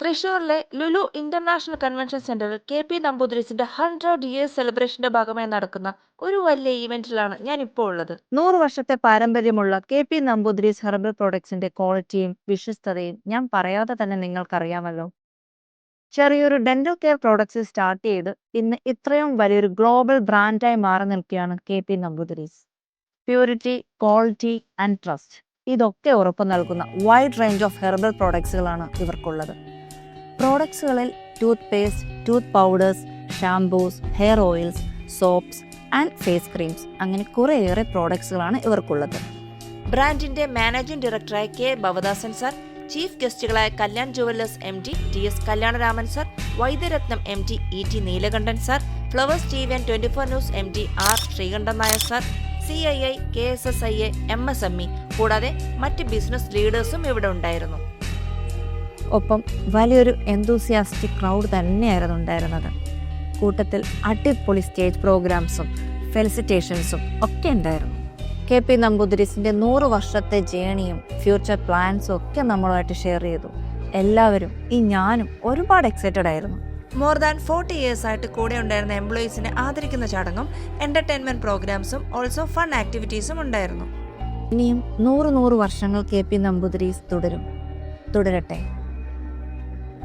തൃശൂരിലെ Lulu international convention സെന്ററിൽ K P. നമ്പൂതിരീസിന്റെ 100 years സെലിബ്രേഷന്റെ ഭാഗമായി നടക്കുന്ന ഒരു വലിയ ഈവന്റിലാണ് ഞാൻ ഇപ്പോൾ ഉള്ളത്. 100 വർഷത്തെ പാരമ്പര്യമുള്ള കെ.പി. നമ്പൂതിരീസ് ഹെർബൽ പ്രോഡക്ട്സിന്റെ ക്വാളിറ്റിയും വിശ്വസ്തതയും ഞാൻ പറയാതെ തന്നെ നിങ്ങൾക്കറിയാമല്ലോ. ചെറിയൊരു ഡെന്റൽ കെയർ പ്രോഡക്ട്സ് സ്റ്റാർട്ട് ചെയ്ത് ഇന്ന് ഇത്രയും വലിയൊരു ഗ്ലോബൽ ബ്രാൻഡായി മാറി നിൽക്കുകയാണ് K P. Namboodiri's. Purity, quality and trust ഇതൊക്കെ ഉറപ്പു നൽകുന്ന വൈഡ് റേഞ്ച് ഓഫ് ഹെർബൽ പ്രോഡക്ട്സുകളാണ് ഇവർക്കുള്ളത്. പ്രോഡക്ട്സുകളിൽ tooth paste, tooth powders, shampoos, hair oils, soaps and face creams അങ്ങനെ കുറേയേറെ പ്രോഡക്ട്സുകളാണ് ഇവർക്കുള്ളത്. ബ്രാൻഡിന്റെ മാനേജിംഗ് ഡയറക്ടറായ കെ ഭവദാസൻ സർ, ചീഫ് ഗസ്റ്റുകളായ Kalyan jewellers MD TS Kalyanaraman sir, Vaidyaratnam MD ET Neelakantan sir, flowers TV and 24 news MD R Sreekandan Nair sir, CII, KSSIA, MSME കൂടാതെ മറ്റ് business ലീഡേഴ്സും ഇവിടെ ഉണ്ടായിരുന്നു. ഒപ്പം വലിയൊരു എന്തൂസിയാസ്റ്റിക് ക്രൗഡ് തന്നെയായിരുന്നു ഉണ്ടായിരുന്നത്. കൂട്ടത്തിൽ അടിപൊളി സ്റ്റേജ് പ്രോഗ്രാംസും ഫെലിസിറ്റേഷൻസും ഒക്കെ ഉണ്ടായിരുന്നു. കെ.പി. നമ്പൂതിരീസിന്റെ 100 വർഷത്തെ ജേണിയും ഫ്യൂച്ചർ പ്ലാൻസും ഒക്കെ നമ്മളുമായിട്ട് ഷെയർ ചെയ്തു. എല്ലാവരും ഞാനും ഒരുപാട് എക്സൈറ്റഡ് ആയിരുന്നു. മോർ ദാൻ 40 ഇയേഴ്സ് ആയിട്ട് കൂടെ ഉണ്ടായിരുന്ന എംപ്ലോയീസിനെ ആദരിക്കുന്ന ചടങ്ങും എന്റർടൈൻമെന്റ് പ്രോഗ്രാംസും ഓൾസോ ഫൺ ആക്ടിവിറ്റീസും ഉണ്ടായിരുന്നു. ഇനിയും 100 വർഷങ്ങൾ കെ.പി. നമ്പൂതിരീസ് തുടരട്ടെ.